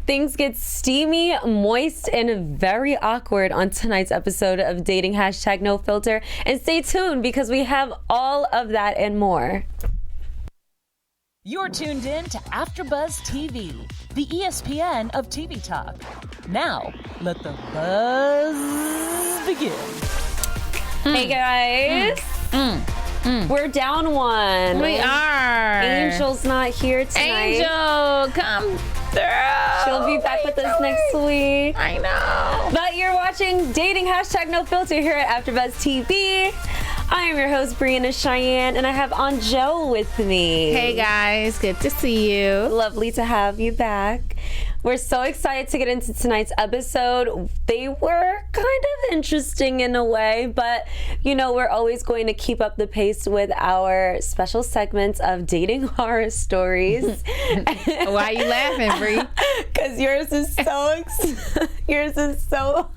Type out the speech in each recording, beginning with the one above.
Things get steamy, moist, and very awkward on tonight's episode of Dating #NoFilter. And stay tuned because we have all of that and more. You're tuned in to AfterBuzz TV, the ESPN of TV talk. Now, let the buzz begin. Hey guys. We're down one. We are. Angel's not here tonight. Angel, come through. She'll be back with us next week. I know. But you're watching Dating #NoFilter here at AfterBuzz TV. I am your host, Brianna Cheyenne, and I have Angel with me. Hey guys, good to see you. Lovely to have you back. We're so excited to get into tonight's episode. They were kind of interesting in a way, but you know, we're always going to keep up the pace with our special segments of dating horror stories. Why are you laughing, Bri? Because yours is so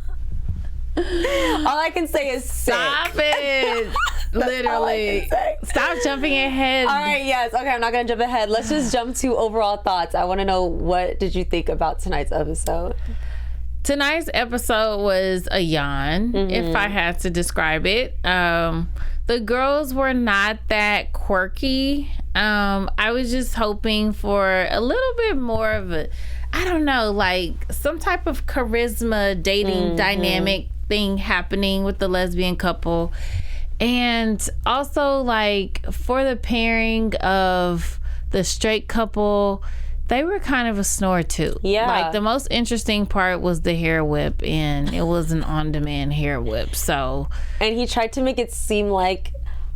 all I can say is sick. Stop it. Literally. Stop jumping ahead. All right, yes. Okay, I'm not going to jump ahead. Let's just jump to overall thoughts. I want to know, what did you think about tonight's episode? Tonight's episode was a yawn, if I had to describe it. The girls were not that quirky. I was just hoping for a little bit more of a, I don't know, like some type of charisma dating dynamic thing happening with the lesbian couple. And also, like, for the pairing of the straight couple, they were kind of a snore too. Yeah. Like, the most interesting part was the hair whip, and it was an on-demand hair whip. So, and he tried to make it seem like,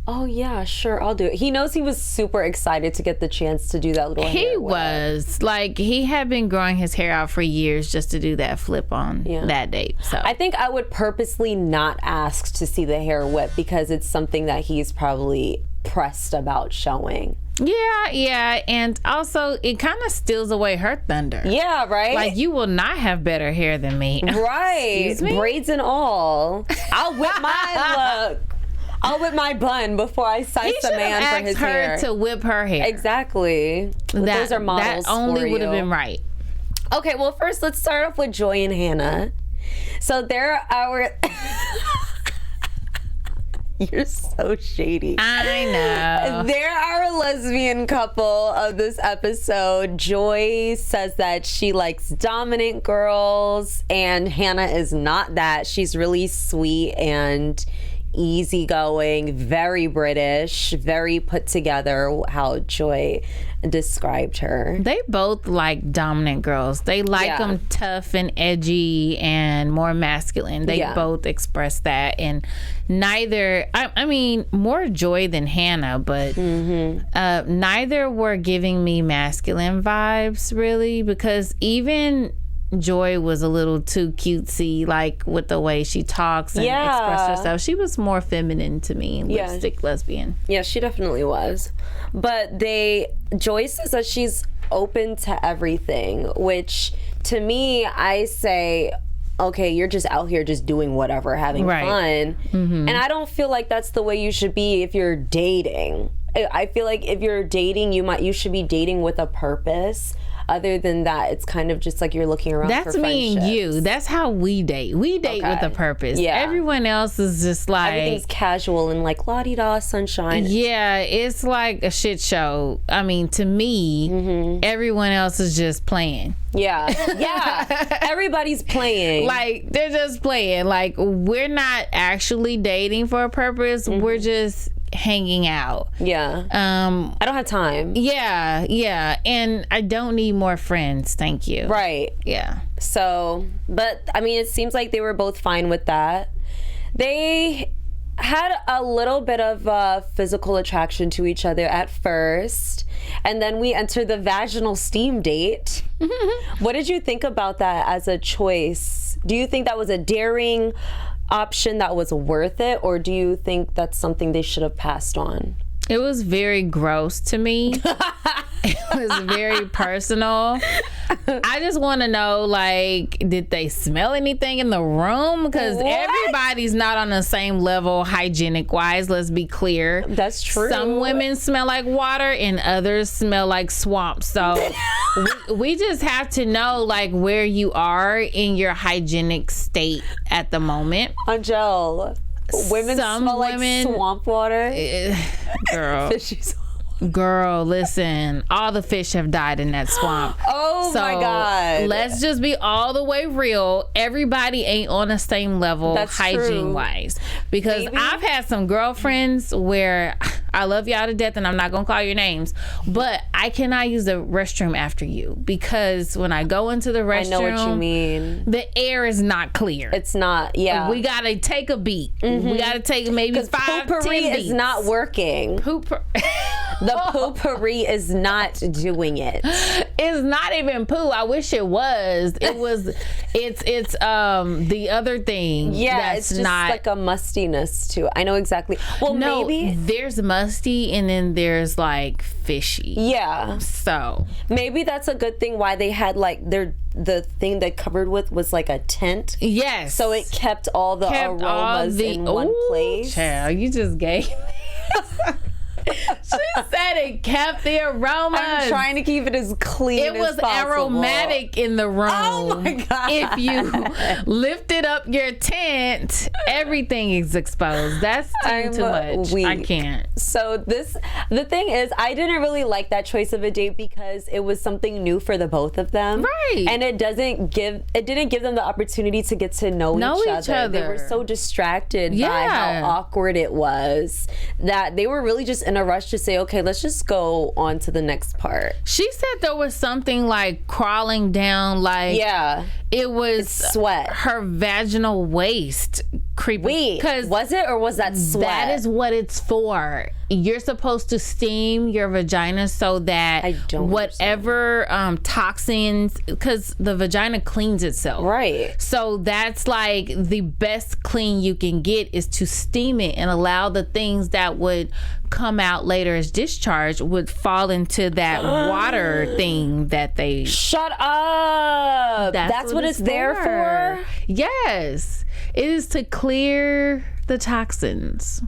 oh yeah, sure, I'll do it. He knows he was super excited to get the chance to do that little hair he whip. was like, he had been growing his hair out for years just to do that flip on that date. So I think I would purposely not ask to see the hair whip because it's something that he's probably pressed about showing. Yeah, and also it kind of steals away her thunder. Yeah, right? Like, you will not have better hair than me. Right. Excuse me? Braids and all. I'll whip my look. I'll whip my bun before I size the man for his hair. He should have asked her to whip her hair. Exactly. Those are models. That only for would have you. been right. Okay, well, first let's start off with Joy and Hannah. So they're our... You're so shady. I know. They're our lesbian couple of this episode. Joy says that she likes dominant girls, and Hannah is not that. She's really sweet and easygoing, very British, very put together, how Joy described her. They both like dominant girls. They like them tough and edgy and more masculine. They both express that, and neither, I mean, more Joy than Hannah, but neither were giving me masculine vibes, really, because even Joy was a little too cutesy, like with the way she talks and expresses herself. She was more feminine to me, lipstick lesbian. Yeah, she definitely was. But Joy says that she's open to everything, which to me, I say, okay, you're just out here just doing whatever, having fun. And I don't feel like that's the way you should be if you're dating. I feel like if you're dating, you should be dating with a purpose. Other than that, it's kind of just like you're looking around for friendships. That's me and you. That's how we date. We date with a purpose. Yeah. Everyone else is just like... everything's casual and like la-di-da, sunshine. Yeah, it's like a shit show. I mean, to me, everyone else is just playing. Yeah. Everybody's playing. Like, they're just playing. Like, we're not actually dating for a purpose. We're just hanging out. Yeah. I don't have time. Yeah. And I don't need more friends. Thank you. Right. Yeah. So, but I mean, it seems like they were both fine with that. They had a little bit of physical attraction to each other at first, and then we entered the vaginal steam date. What did you think about that as a choice? Do you think that was a daring option that was worth it, or do you think that's something they should have passed on? It was very gross to me. It was very personal. I just want to know, like, did they smell anything in the room? Because everybody's not on the same level hygienic wise. Let's be clear. That's true. Some women smell like water and others smell like swamp. So we just have to know, like, where you are in your hygienic state at the moment. Angel, women smell like swamp water. Girl. Fishy swamp. Girl, listen, all the fish have died in that swamp. Oh my God. Let's just be all the way real. Everybody ain't on the same level hygiene wise. Because I've had some girlfriends where I love y'all to death and I'm not going to call your names, but I cannot use the restroom after you because when I go into the restroom, I know what you mean. The air is not clear. It's not, yeah. We got to take a beat. We got to take maybe 5-10 beats. Is not working. The poopery is not doing it. It's not even poo. I wish it was. It's the other thing. Yeah, it's just not like a mustiness to it. I know exactly. Well, no, maybe there's musty and then there's like fishy. Yeah. So maybe that's a good thing why they had like the thing they covered with was like a tent. Yes. So it kept all the aromas in one place. Child, you just gave me. She said it kept the aromas. I'm trying to keep it as clean as possible. It was aromatic in the room. Oh my God. If you lifted up your tent, everything is exposed. That's too much. Weak. I can't. So the thing is, I didn't really like that choice of a date because it was something new for the both of them. Right. And it didn't give them the opportunity to get to know each other. They were so distracted by how awkward it was that they were really just in a rush to say, okay, let's just go on to the next part. She said there was something like crawling down, like it was sweat. Her vaginal waist creeping. Wait, was it or was that sweat? That is what it's for. You're supposed to steam your vagina so that whatever toxins, because the vagina cleans itself. Right. So that's like the best clean you can get is to steam it and allow the things that would come out later as discharge would fall into that water thing that they... Shut up! That's what it's there for? Yes. It is to clear the toxins.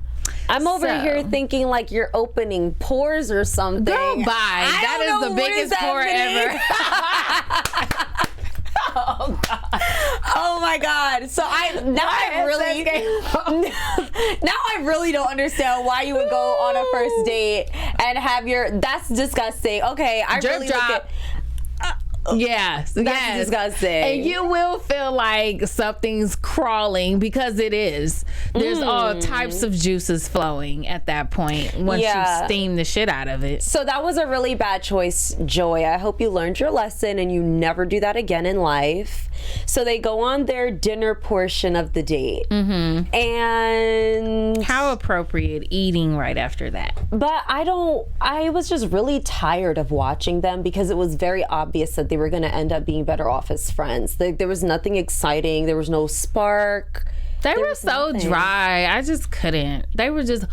I'm over here thinking like you're opening pores or something. Girl, bye. That is the biggest pore ever. Oh God. Oh my God. So I really don't understand why you would go on a first date and have that's disgusting. Okay, I really look at Yes, that's disgusting. And you will feel like something's crawling because it is. There's all types of juices flowing at that point once you steam the shit out of it. So that was a really bad choice, Joy. I hope you learned your lesson and you never do that again in life. So they go on their dinner portion of the date. And how appropriate eating right after that. But I was just really tired of watching them because it was very obvious that they were going to end up being better off as friends. There was nothing exciting. There was no spark. They were so dry. I just couldn't. They were just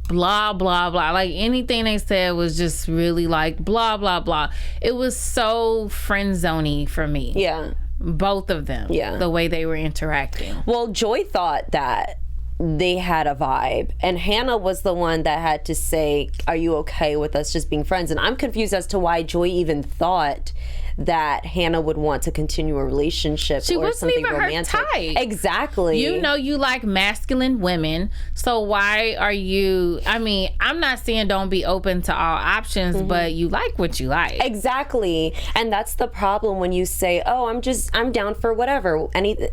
blah, blah, blah. Like anything they said was just really like blah, blah, blah. It was so friend zony for me. Yeah. Both of them. Yeah. The way they were interacting. Well, Joy thought that they had a vibe and Hannah was the one that had to say, are you okay with us just being friends? And I'm confused as to why Joy even thought that Hannah would want to continue a relationship or something romantic. Her type. Exactly. You know you like masculine women, so why are you... I mean, I'm not saying don't be open to all options, but you like what you like. Exactly. And that's the problem when you say, oh, I'm down for whatever.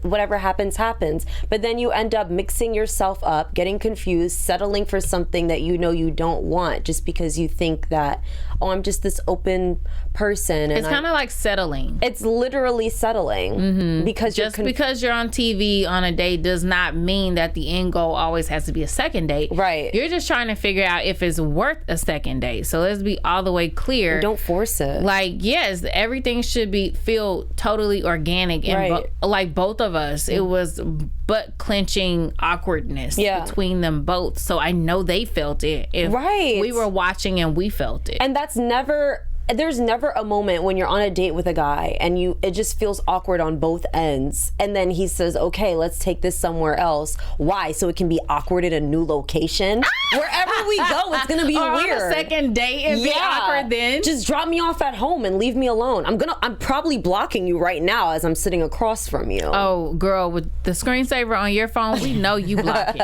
Whatever happens, happens. But then you end up mixing yourself up, getting confused, settling for something that you know you don't want just because you think that, oh, I'm just this open person. And it's kind of like settling. It's literally settling because because you're on TV on a date does not mean that the end goal always has to be a second date. Right. You're just trying to figure out if it's worth a second date. So let's be all the way clear. Don't force it. Like, yes, everything should feel totally organic. And like both of us, it was butt clenching awkwardness between them both. So I know they felt it. If we were watching and we felt it. And that's never there's never a moment when you're on a date with a guy and it just feels awkward on both ends, and then he says, okay, let's take this somewhere else. Why? So it can be awkward at a new location? Wherever we go, it's gonna be or weird. On a second date and be awkward then. Just drop me off at home and leave me alone. I'm probably blocking you right now as I'm sitting across from you. Oh, girl, with the screensaver on your phone, we know you blocking.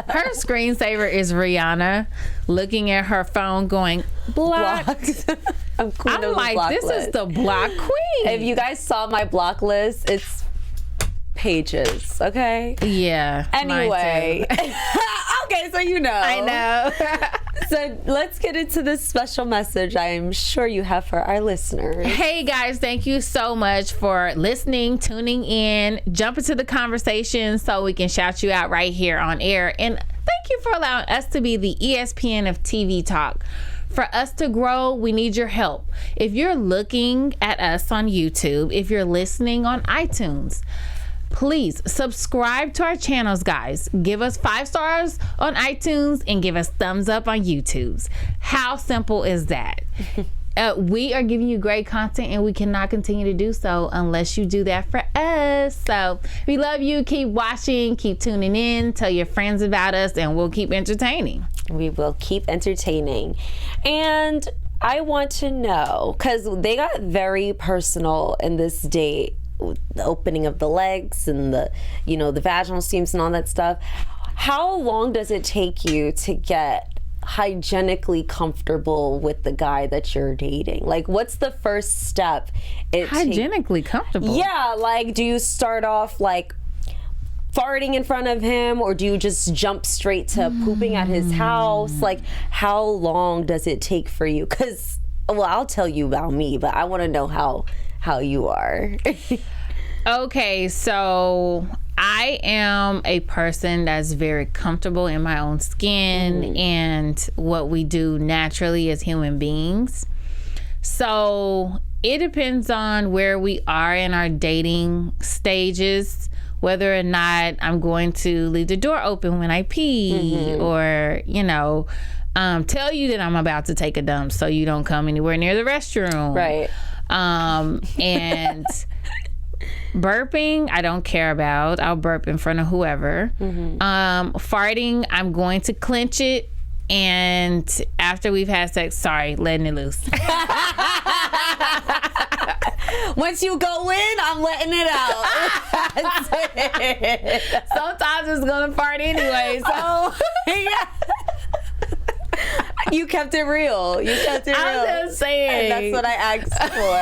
Her screensaver is Rihanna looking at her phone going, blocked. I'm like, this is the block queen. If you guys saw my block list, it's pages, okay? Yeah. Anyway. Okay, so you know. I know. So let's get into this special message I'm sure you have for our listeners. Hey guys, thank you so much for listening, tuning in, jump into the conversation so we can shout you out right here on air. And thank you for allowing us to be the ESPN of TV talk. For us to grow, we need your help. If you're looking at us on YouTube, if you're listening on iTunes, please subscribe to our channels, guys. Give us 5 stars on iTunes and give us thumbs up on YouTube. How simple is that? We are giving you great content and we cannot continue to do so unless you do that for us. So we love you. Keep watching, keep tuning in, tell your friends about us, and we'll keep entertaining. We will keep entertaining. And I want to know, because they got very personal in this date, the opening of the legs and the vaginal seams and all that stuff. How long does it take you to get hygienically comfortable with the guy that you're dating? Like, what's the first step? Hygienically comfortable? Yeah, like, do you start off like farting in front of him, or do you just jump straight to pooping at his house? Like, how long does it take for you? Because, well, I'll tell you about me, but I want to know how you are. Okay, so I am a person that's very comfortable in my own skin and what we do naturally as human beings. So it depends on where we are in our dating stages, whether or not I'm going to leave the door open when I pee or, tell you that I'm about to take a dump so you don't come anywhere near the restroom. Right. And burping, I don't care about. I'll burp in front of whoever. Farting, I'm going to clench it. And after we've had sex, letting it loose. Once you go in, I'm letting it out. That's it. Sometimes it's gonna fart anyway. So yeah. You kept it real. You kept it real. I'm just saying. And that's what I asked for.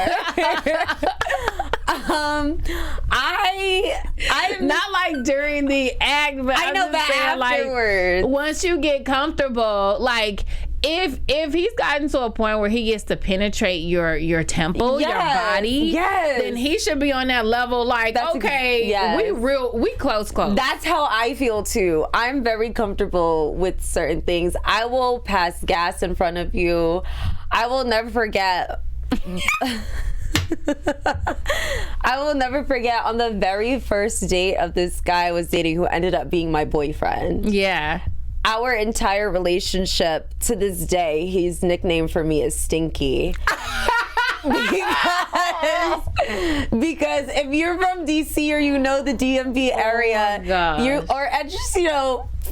I'm not like during the act, but I know that afterwards. Like, once you get comfortable, like if he's gotten to a point where he gets to penetrate your temple, your body, then he should be on that level. Like, we close. That's how I feel too. I'm very comfortable with certain things. I will pass gas in front of you. I will never forget. I will never forget on the very first date of this guy I was dating who ended up being my boyfriend. Yeah. Our entire relationship to this day, his nickname for me is Stinky. Because if you're from DC or the DMV area,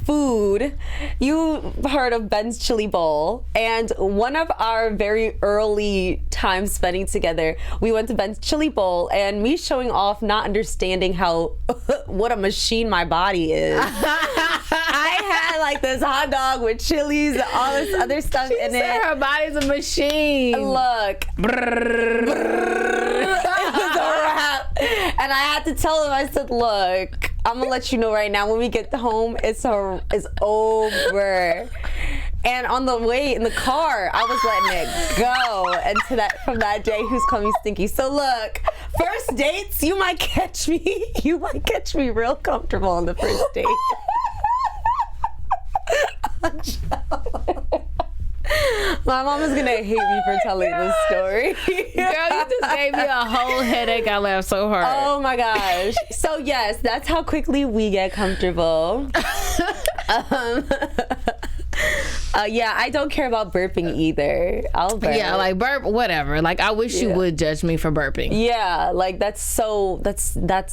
food, you heard of Ben's Chili Bowl. And one of our very early times spending together, we went to Ben's Chili Bowl, and me showing off, not understanding what a machine my body is. I had like this hot dog with chilies and all this other stuff in it. Her body's a machine. Look. It was a wrap. And I had to tell him, I said, look, I'm gonna let you know right now, when we get home, it's over. And on the way in the car, I was letting it go. And from that day, who's calling me Stinky. So look, first dates, you might catch me real comfortable on the first date. My mom is gonna hate me for telling this story. Girl, you just gave me a whole headache. I laughed so hard. Oh my gosh. So yes, that's how quickly we get comfortable. Yeah, I don't care about burping either. I'll burp. Yeah, like burp, whatever. Like I wish you would judge me for burping. Yeah, like that's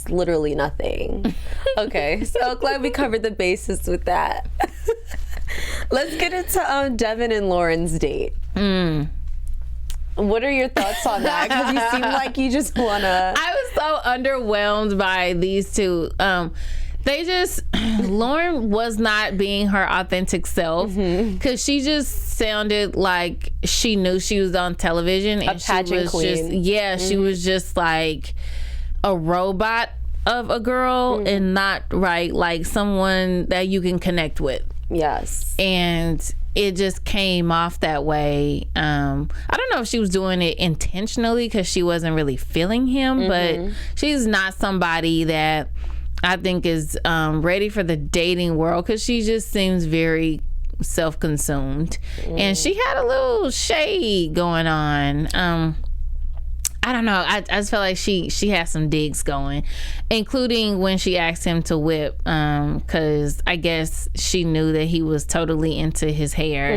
literally nothing. Okay, so glad we covered the bases with that. Let's get into Devon and Lauren's date. What are your thoughts on that? Because you seem like you just wanna. I was so underwhelmed by these two. Lauren was not being her authentic self because she just sounded like she knew she was on television and pageant she was queen. she was just like a robot of a girl and not like someone that you can connect with. Yes. And it just came off that way. I don't know if she was doing it intentionally because she wasn't really feeling him, but she's not somebody that I think is ready for the dating world because she just seems very self-consumed. And she had a little shade going on. I don't know. I just felt like she had some digs going, including when she asked him to whip, because I guess she knew that he was totally into his hair.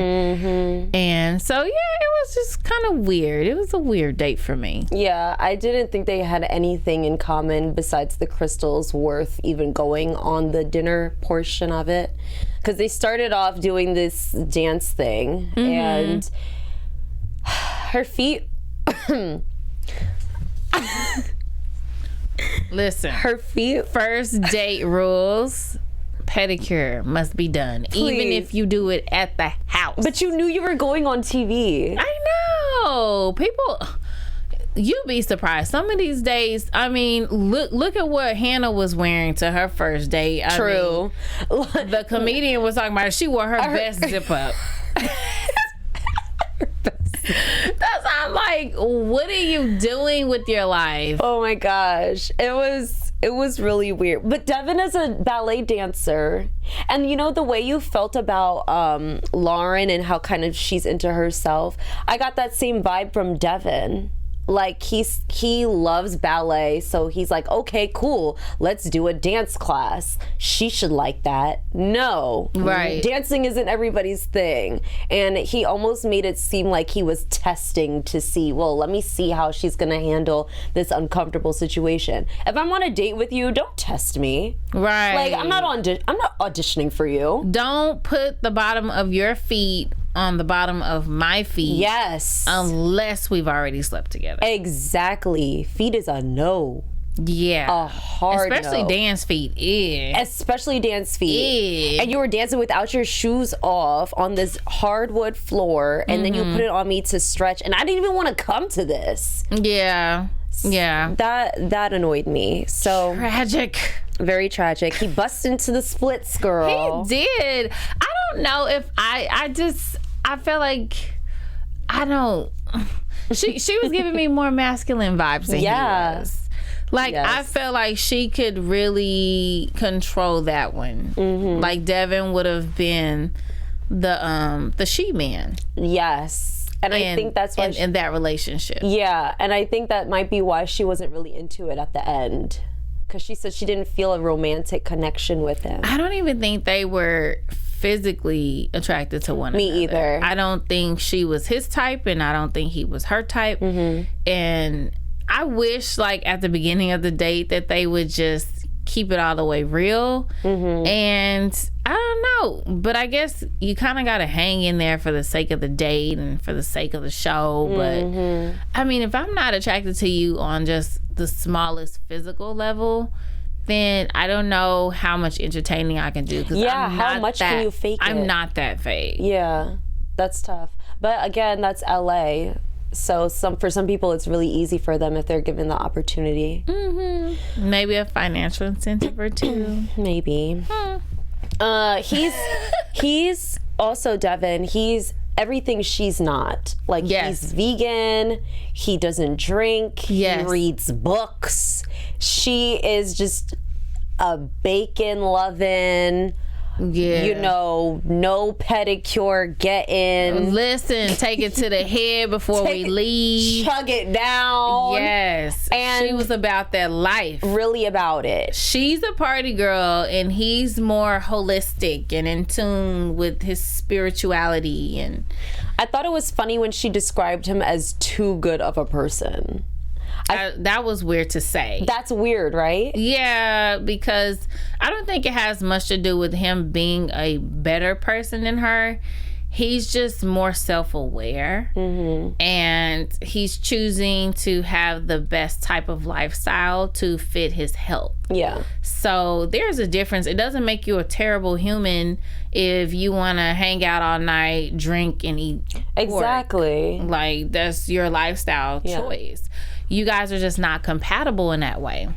And so, yeah, it was just kind of weird. It was a weird date for me. Yeah, I didn't think they had anything in common besides the crystals worth even going on the dinner portion of it. Because they started off doing this dance thing, and her feet... Listen, her feet. First date rules: pedicure must be done, even if you do it at the house. But you knew you were going on TV. I know. People, you'd be surprised. Some of these days, I mean, look at what Hannah was wearing to her first date. True. I mean, the comedian was talking about she wore her best zip up. That's I'm like, what are you doing with your life? Oh my gosh, it was really weird. But Devon is a ballet dancer, and you know the way you felt about Lauren and how kind of she's into herself. I got that same vibe from Devon. Like he loves ballet, so he's like, okay, cool, let's do a dance class. She should like that. No, right? Dancing isn't everybody's thing, and he almost made it seem like he was testing to see. Well, let me see how she's gonna handle this uncomfortable situation. If I'm on a date with you, don't test me. Right? Like I'm not auditioning for you. Don't put the bottom of your feet on the bottom of my feet. Yes. Unless we've already slept together. Exactly. Feet is a no. Yeah. A hard Especially no. dance feet. Yeah. Especially dance feet. Yeah. And you were dancing without your shoes off on this hardwood floor, and then you put it on me to stretch, and I didn't even want to come to this. Yeah. Yeah. That annoyed me. So tragic. Very tragic. He busted into the splits, girl. He did. I don't know if I felt like she was giving me more masculine vibes than he was. Like, yes. I felt like she could really control that one. Like Devon would have been the she man. Yes. And I think that's why in that relationship. Yeah, and I think that might be why she wasn't really into it at the end. Because she said she didn't feel a romantic connection with him. I don't even think they were physically attracted to one another. Me either. I don't think she was his type, and I don't think he was her type. And I wish, like, at the beginning of the date that they would just keep it all the way real. And I don't know, but I guess you kind of got to hang in there for the sake of the date and for the sake of the show. But I mean, if I'm not attracted to you on just the smallest physical level, then I don't know how much entertaining I can do. Yeah, how much can you fake it? I'm not that fake. Yeah, that's tough. But again, that's LA. So for some people, it's really easy for them if they're given the opportunity. Maybe a financial incentive or two. Maybe. He's also Devon. He's everything she's not. Like, he's vegan. He doesn't drink. He reads books. She is just a bacon loving, Yeah. You know, no pedicure, get in. Listen, take it to the head before we leave. Chug it down. Yes. And she was about that life. Really about it. She's a party girl, and he's more holistic and in tune with his spirituality. And I thought it was funny when she described him as too good of a person. That was weird to say. That's weird, right? Yeah, because I don't think it has much to do with him being a better person than her. He's just more self-aware, and he's choosing to have the best type of lifestyle to fit his health. Yeah. So there's a difference. It doesn't make you a terrible human if you want to hang out all night, drink, and eat pork. Exactly. Like, that's your lifestyle choice. You guys are just not compatible in that way.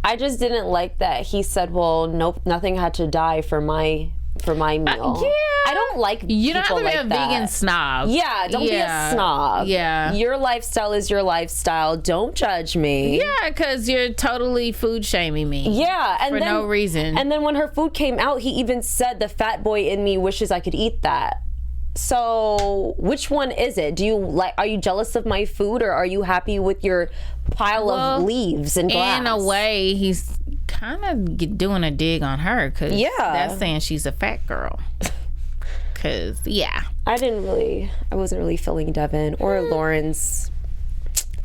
I just didn't like that he said, well, nope, nothing had to die for my meal. Yeah. I don't like You don't have people to be like a that. vegan snob. Yeah, don't be a snob. Yeah. Your lifestyle is your lifestyle. Don't judge me. Yeah, because you're totally food shaming me. Yeah, and for then, no reason. And then when her food came out, he even said, the fat boy in me wishes I could eat that. So which one is it? Are you jealous of my food, or are you happy with your pile of leaves and grass? In a way, he's kind of doing a dig on her, because that's saying she's a fat girl. Because, I wasn't really feeling Devon or Lauren's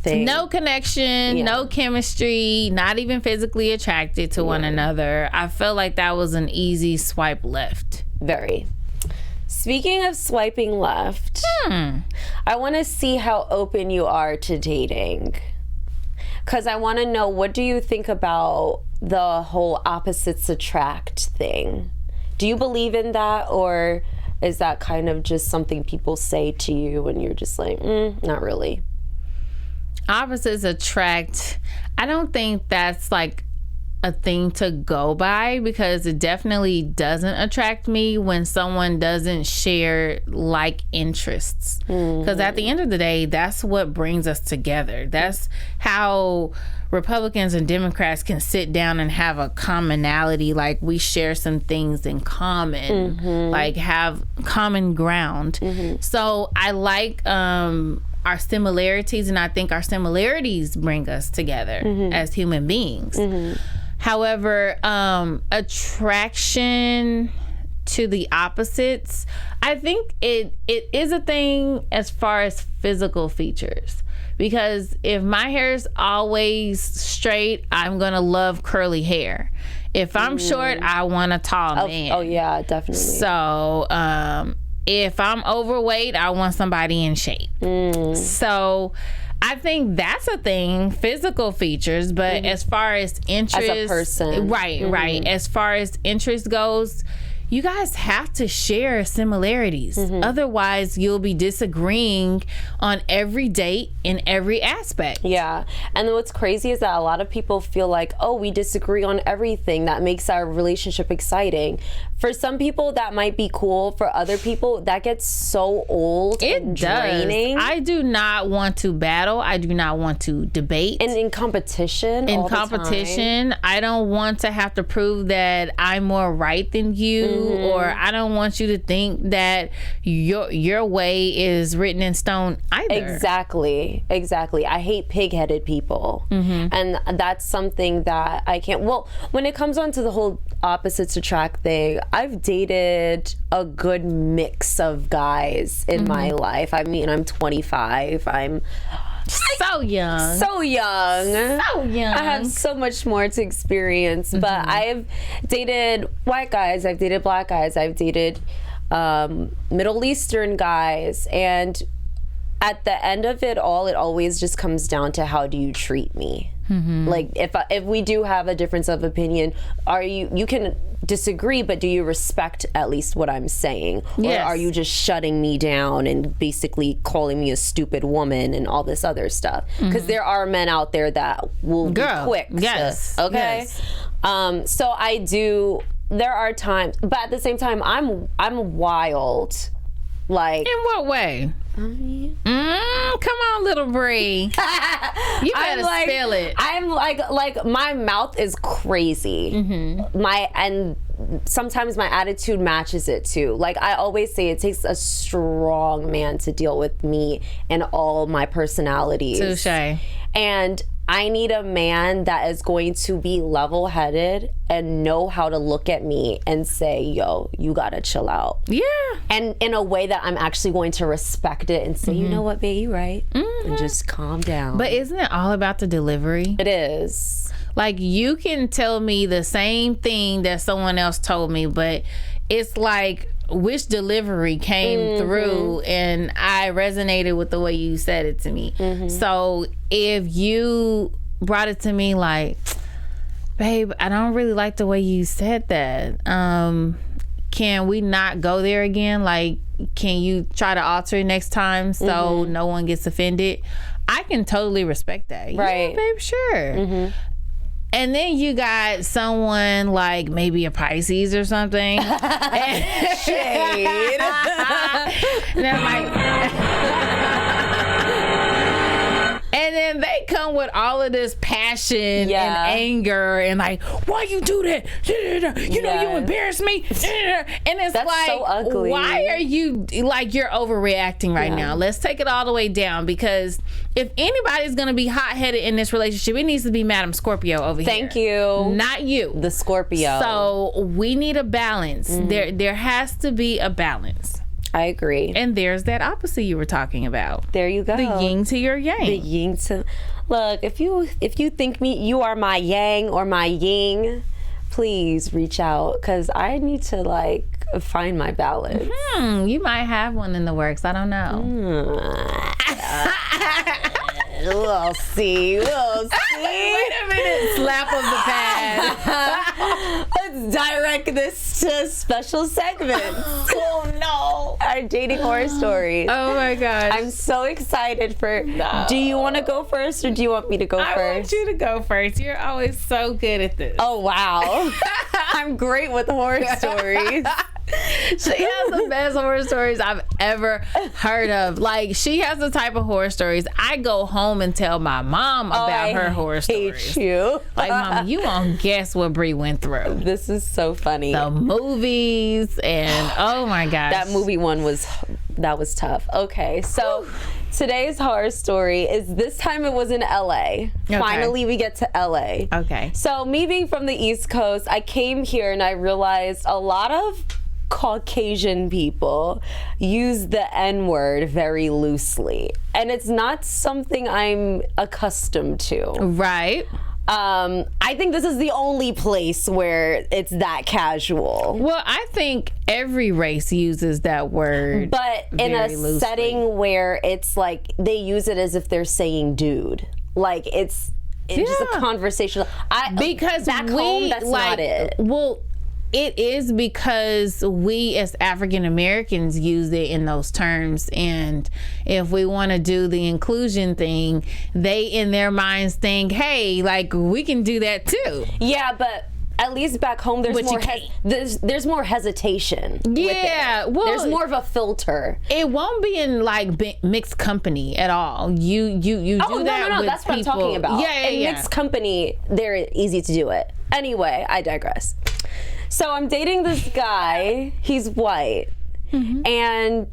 thing. No connection, no chemistry, not even physically attracted to one another. I felt like that was an easy swipe left. Very. Speaking of swiping left, I want to see how open you are to dating. Because I want to know, what do you think about the whole opposites attract thing? Do you believe in that, or is that kind of just something people say to you and you're just like, not really? Opposites attract. I don't think that's like a thing to go by, because it definitely doesn't attract me when someone doesn't share like interests. Because at the end of the day, that's what brings us together. That's how Republicans and Democrats can sit down and have a commonality. Like, we share some things in common, like have common ground. So I like our similarities, and I think our similarities bring us together as human beings. However, attraction to the opposites, I think it is a thing as far as physical features. Because if my hair is always straight, I'm going to love curly hair. If I'm short, I want a tall man. Oh, yeah, definitely. So, if I'm overweight, I want somebody in shape. So I think that's a thing, physical features, but as far as interest, as a person, right. As far as interest goes, you guys have to share similarities. Otherwise, you'll be disagreeing on every date in every aspect. Yeah. And what's crazy is that a lot of people feel like, oh, we disagree on everything. That makes our relationship exciting. For some people, that might be cool. For other people, that gets so old and draining. I do not want to battle. I do not want to debate. And in competition, I don't want to have to prove that I'm more right than you, or I don't want you to think that your way is written in stone either. Exactly. I hate pig-headed people. And that's something that I can't. Well, when it comes on to the whole opposites attract thing, I've dated a good mix of guys in my life. I mean, I'm 25. I'm so young. I have so much more to experience. But I've dated white guys, I've dated black guys, I've dated Middle Eastern guys, and at the end of it all, it always just comes down to, how do you treat me? Like, if we do have a difference of opinion, you can disagree, but do you respect at least what I'm saying? Or are you just shutting me down and basically calling me a stupid woman and all this other stuff? Because there are men out there that will be quick. Okay. So I do. There are times, but at the same time, I'm wild. Like, in what way? Come on, little Bree. You better spill it. I'm like my mouth is crazy. And sometimes my attitude matches it too. Like I always say, it takes a strong man to deal with me and all my personalities. Touché. And I need a man that is going to be level-headed and know how to look at me and say, yo, you gotta chill out. Yeah. And in a way that I'm actually going to respect it and say, you know what, babe, you right. And just calm down. But isn't it all about the delivery? It is. Like, you can tell me the same thing that someone else told me, but it's like which delivery came through, and I resonated with the way you said it to me. So if you brought it to me like, babe, I don't really like the way you said that. Can we not go there again? Like, can you try to alter it next time so no one gets offended? I can totally respect that. Right. Yeah, babe, sure. And then you got someone like maybe a Pisces or something. Shade. And then they come with all of this passion and anger and like, why you do that? You know, you embarrass me. And it's That's like, so ugly. why are you, like, you're overreacting right now. Let's take it all the way down, because if anybody's going to be hot-headed in this relationship, it needs to be Madam Scorpio over here. Thank you. Not you. The Scorpio. So we need a balance. There has to be a balance. I agree. And there's that opposite you were talking about. There you go. The yin to your yang. The yin to... Look, if you think you are my yang or my yin, please reach out, because I need to, like, find my balance. You might have one in the works. I don't know. We'll see. Wait a minute. Slap of the pad. Let's direct this to special segments. Oh no. Our dating horror stories. Oh my gosh. I'm so excited for... No. Do you want to go first, or do you want me to go first? I want you to go first. You're always so good at this. Oh wow. I'm great with horror stories. She has the best horror stories I've ever heard of. Like, she has the type of horror stories I go home and tell my mom about her horror stories. Hate you. Like, Mama, you won't guess what Brie went through. This is so funny. The movies and oh my gosh. That movie one was tough. Okay, so today's horror story is, this time it was in LA. Okay. Finally, we get to LA. Okay. So me being from the East Coast, I came here and I realized a lot of Caucasian people use the N-word very loosely, and it's not something I'm accustomed to. Right. I think this is the only place where it's that casual. Well, I think every race uses that word, but in a loosely. setting where it's like they use it as if they're saying dude. Like it's just a conversation. Because back home, that's not it. Well, it is because we as African Americans use it in those terms, and if we want to do the inclusion thing, they in their minds think, hey, like, we can do that too. Yeah, but at least back home there's more hesitation. Yeah, with it. Well, there's more of a filter. It won't be in like mixed company at all. You do that. No, with that's what people. I'm talking about. In mixed company, they're easy to do it. Anyway, I digress. So I'm dating this guy. He's white. And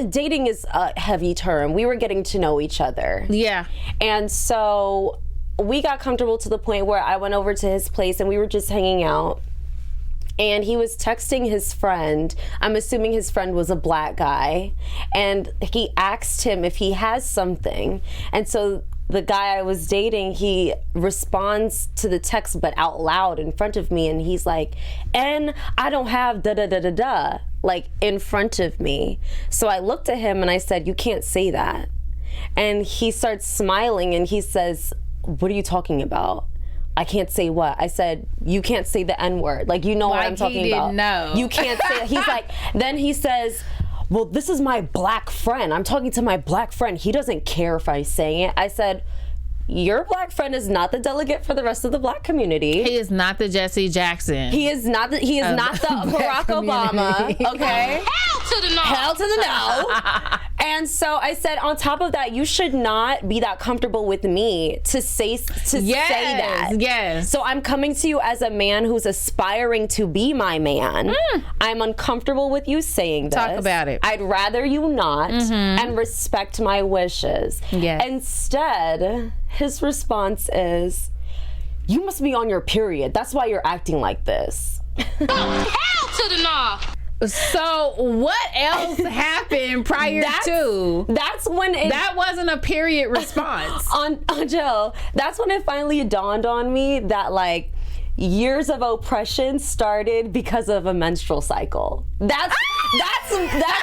dating is a heavy term. We were getting to know each other. Yeah. And so we got comfortable to the point where I went over to his place and we were just hanging out. And he was texting his friend. I'm assuming his friend was a black guy. And he asked him if he has something. And so the guy I was dating, he responds to the text but out loud in front of me, and he's like, and I don't have da-da-da-da-da, like in front of me. So I looked at him and I said, you can't say that. And he starts smiling and he says, what are you talking about? I can't say what? I said, you can't say the N-word. Like, you know what I'm talking about. Know. You can't say it. He's like, then he says, well, this is my black friend. I'm talking to my black friend. He doesn't care if I'm saying it. I said, your black friend is not the delegate for the rest of the black community. He is not the Jesse Jackson. He is not the Barack Obama. Okay? to the no. Hell to the no. And so I said, on top of that, you should not be that comfortable with me to say that. Yes. So I'm coming to you as a man who's aspiring to be my man. I'm uncomfortable with you saying this. Talk about it. I'd rather you not and respect my wishes. Yes. Instead, his response is, you must be on your period. That's why you're acting like this. Hell to the no. So what else happened prior to? That's when That wasn't a period response. on Jill, that's when it finally dawned on me that like years of oppression started because of a menstrual cycle. That's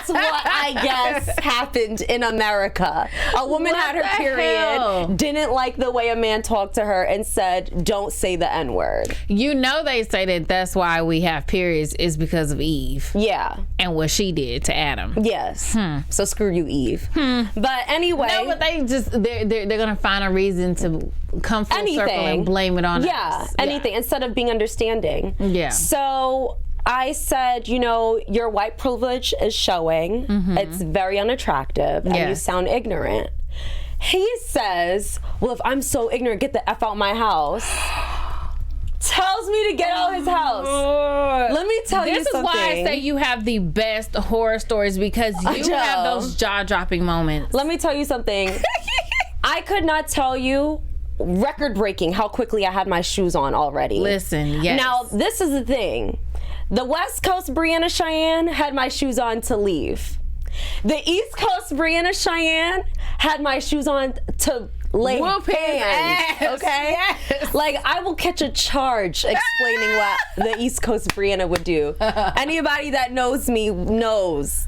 what I guess happened in America. A woman had her period, didn't like the way a man talked to her, and said, "Don't say the N-word." You know they say that that's why we have periods is because of Eve. Yeah. And what she did to Adam. Yes. So screw you, Eve. But anyway. No, but they're gonna find a reason to come full circle and blame it on us. Anything instead of being understanding. Yeah. So I said, your white privilege is showing. It's very unattractive, and you sound ignorant. He says, well, if I'm so ignorant, get the F out my house. Tells me to get out of his house. Let me tell you something. This is why I say you have the best horror stories, because you have those jaw-dropping moments. Let me tell you something. I could not tell you record-breaking how quickly I had my shoes on already. Listen, yes. Now, this is the thing. The West Coast Brianna Cheyenne had my shoes on to leave. The East Coast Brianna Cheyenne had my shoes on to lay hands. Okay? Yes. Like, I will catch a charge explaining what the East Coast Brianna would do. Anybody that knows me knows.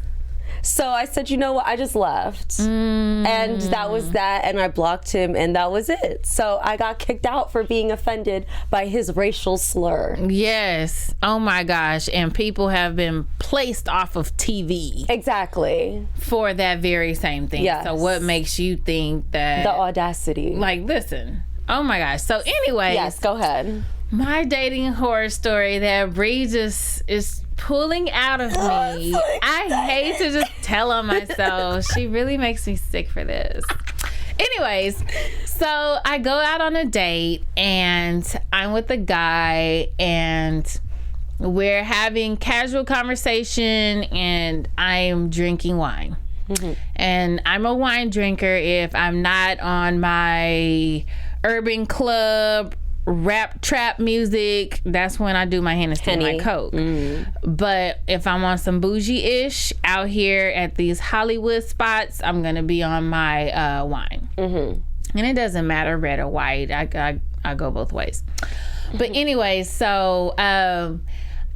So I said, you know what? I just left. And that was that. And I blocked him, and that was it. So I got kicked out for being offended by his racial slur. Yes. Oh my gosh. And people have been placed off of TV. Exactly. For that very same thing. Yes. So what makes you think that? The audacity. Like, listen. Oh my gosh. So anyway. Yes, go ahead. My dating horror story that Bree just is pulling out of me. I hate to just tell on myself. She really makes me sick for this. Anyways, so I go out on a date and I'm with a guy and we're having casual conversation and I'm drinking wine. And I'm a wine drinker if I'm not on my urban club rap trap music. That's when I do my Hennessy and my Coke. But if I'm on some bougie-ish out here at these Hollywood spots, I'm gonna be on my wine. And it doesn't matter red or white. I go both ways. But anyway, so I'm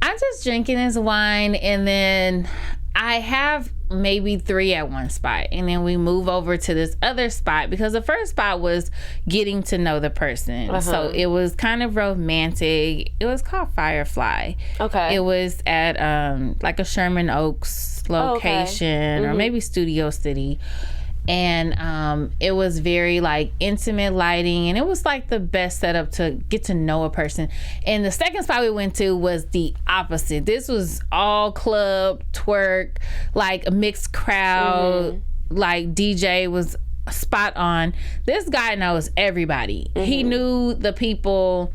just drinking this wine, and then I have maybe 3 at one spot, and then we move over to this other spot because the first spot was getting to know the person. So it was kind of romantic. It was called Firefly. Okay. It was at like a Sherman Oaks location or maybe Studio City. And it was very like intimate lighting, and it was like the best setup to get to know a person. And the second spot we went to was the opposite. This was all club, twerk, like a mixed crowd, like DJ was spot on. This guy knows everybody. He knew the people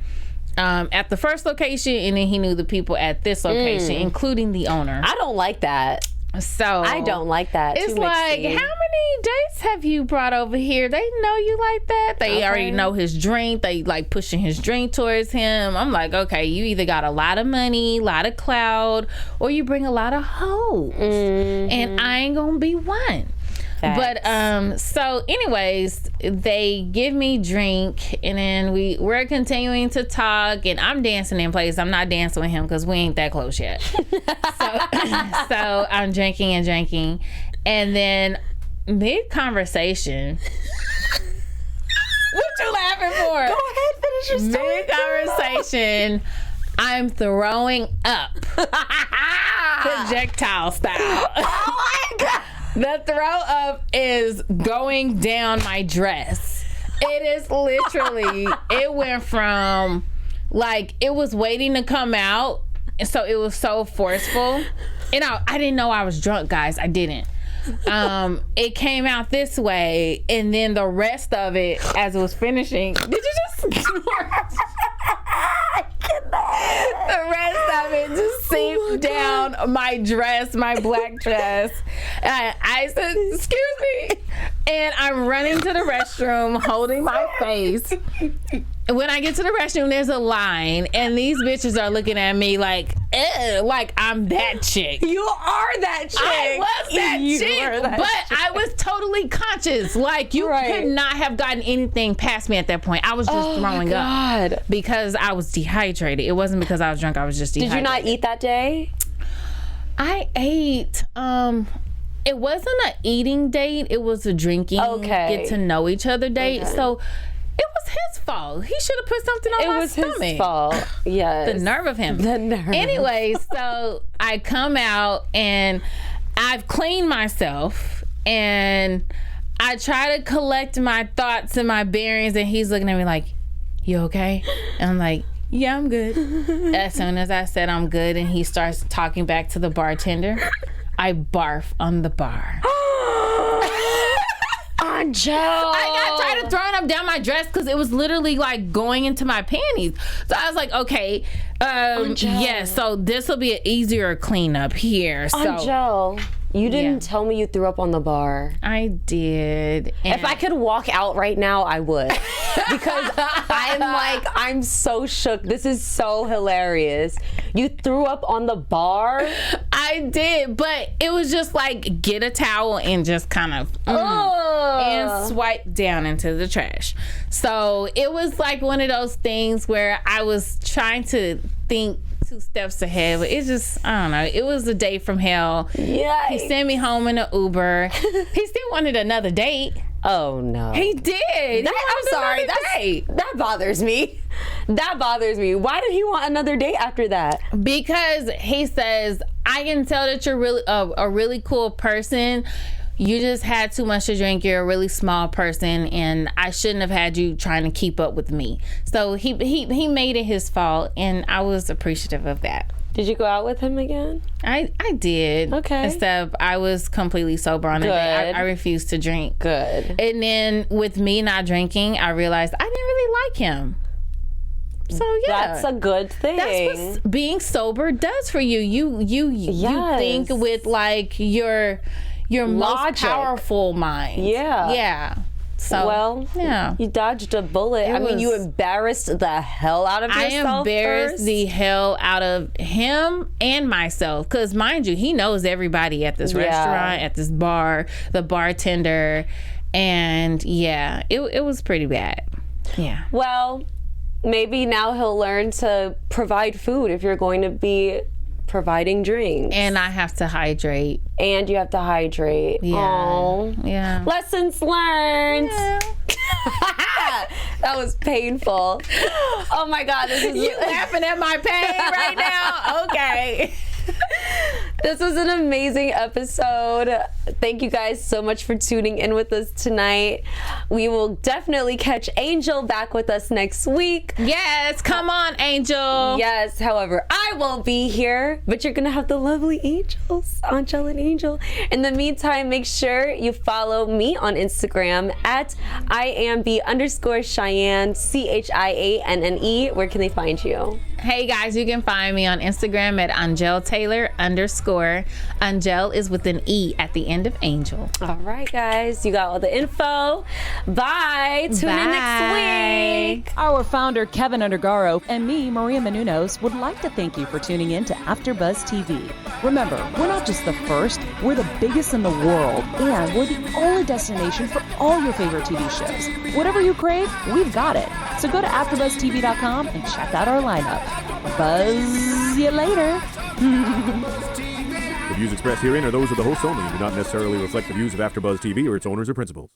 at the first location, and then he knew the people at this location, including the owner. I don't like that. So I don't like that. It's like, how many dates have you brought over here? They know you like that. They already know his drink. They like pushing his drink towards him. I'm like, okay, you either got a lot of money, a lot of clout, or you bring a lot of hoes. And I ain't gonna be one. Facts. But so anyways, they give me drink, and then we're continuing to talk, and I'm dancing in place. I'm not dancing with him because we ain't that close yet. So I'm drinking, and then mid conversation. What you laughing for? Go ahead, finish your story. Mid conversation, I'm throwing up, projectile style. Oh my God. The throw up is going down my dress. It is literally, it went from like, it was waiting to come out, so it was so forceful. And I didn't know I was drunk, guys. I didn't. It came out this way, and then the rest of it, as it was finishing, did you just the rest of it just seeped down my dress, my black dress. And I said, excuse me. And I'm running to the restroom holding my face. When I get to the restroom, there's a line, and these bitches are looking at me like, like I'm that chick. You are that chick. I was that chick, but I was totally conscious. Like, you could not have gotten anything past me at that point. I was just throwing up because I was dehydrated. It wasn't because I was drunk. I was just dehydrated. Did you not eat that day? I ate. It wasn't an eating date. It was a drinking, get to know each other date. So it was his fault. He should have put something on my stomach. It was his fault. Yes. The nerve of him. The nerve. Anyway, so I come out and I've cleaned myself and I try to collect my thoughts and my bearings, and he's looking at me like, you okay? And I'm like, yeah, I'm good. As soon as I said I'm good and he starts talking back to the bartender, I barf on the bar. Angel. I got tired of throwing up down my dress because it was literally like going into my panties. So I was like, okay, yeah, so this will be an easier cleanup here. Angel, you didn't tell me you threw up on the bar. I did. If I could walk out right now, I would. Because I'm so shook. This is so hilarious. You threw up on the bar? I did, but it was just like, get a towel and just kind of and swipe down into the trash. So it was like one of those things where I was trying to think 2 steps ahead, but it's just, I don't know, it was a day from hell. Yikes. He sent me home in an Uber. He still wanted another date. Oh no. He did. I'm sorry. That bothers me. That bothers me. Why did he want another date after that? Because he says, I can tell that you're really a really cool person. You just had too much to drink. You're a really small person, and I shouldn't have had you trying to keep up with me. So he made it his fault, and I was appreciative of that. Did you go out with him again? I did. Okay. Except I was completely sober on the day. I refused to drink. Good. And then with me not drinking, I realized I didn't really like him. So yeah, that's a good thing. That's what being sober does for you. You think with like your most powerful mind. Yeah. Yeah. So, you dodged a bullet. You embarrassed the hell out of yourself. I embarrassed the hell out of him and myself. Because, mind you, he knows everybody at this restaurant, at this bar, the bartender. And, it was pretty bad. Yeah. Well, maybe now he'll learn to provide food if you're going to be providing drinks. And I have to hydrate. And you have to hydrate. Yeah. Aww. Yeah. Lessons learned. Yeah. That was painful. Oh my God. You laughing at my pain right now? Okay. This was an amazing episode. Thank you guys so much for tuning in with us tonight. We will definitely catch Angel back with us next week. Yes, come on, Angel. Yes, however, I won't be here, but you're gonna have the lovely angels, Angel and Angel. In the meantime, make sure you follow me on Instagram at IamB_Cheyenne, CHIANNE. Where can they find you? Hey guys, you can find me on Instagram at AngelTaylor_. Angel is with an E at the end of Angel. All right, guys, you got all the info. Bye. Tune in next week. Our founder, Keven Undergaro, and me, Maria Menounos, would like to thank you for tuning in to AfterBuzz TV. Remember, we're not just the first, we're the biggest in the world, and we're the only destination for all your favorite TV shows. Whatever you crave, we've got it. So go to AfterBuzzTV.com and check out our lineup. Buzz you later. The views expressed herein are those of the hosts only and do not necessarily reflect the views of AfterBuzz TV or its owners or principals.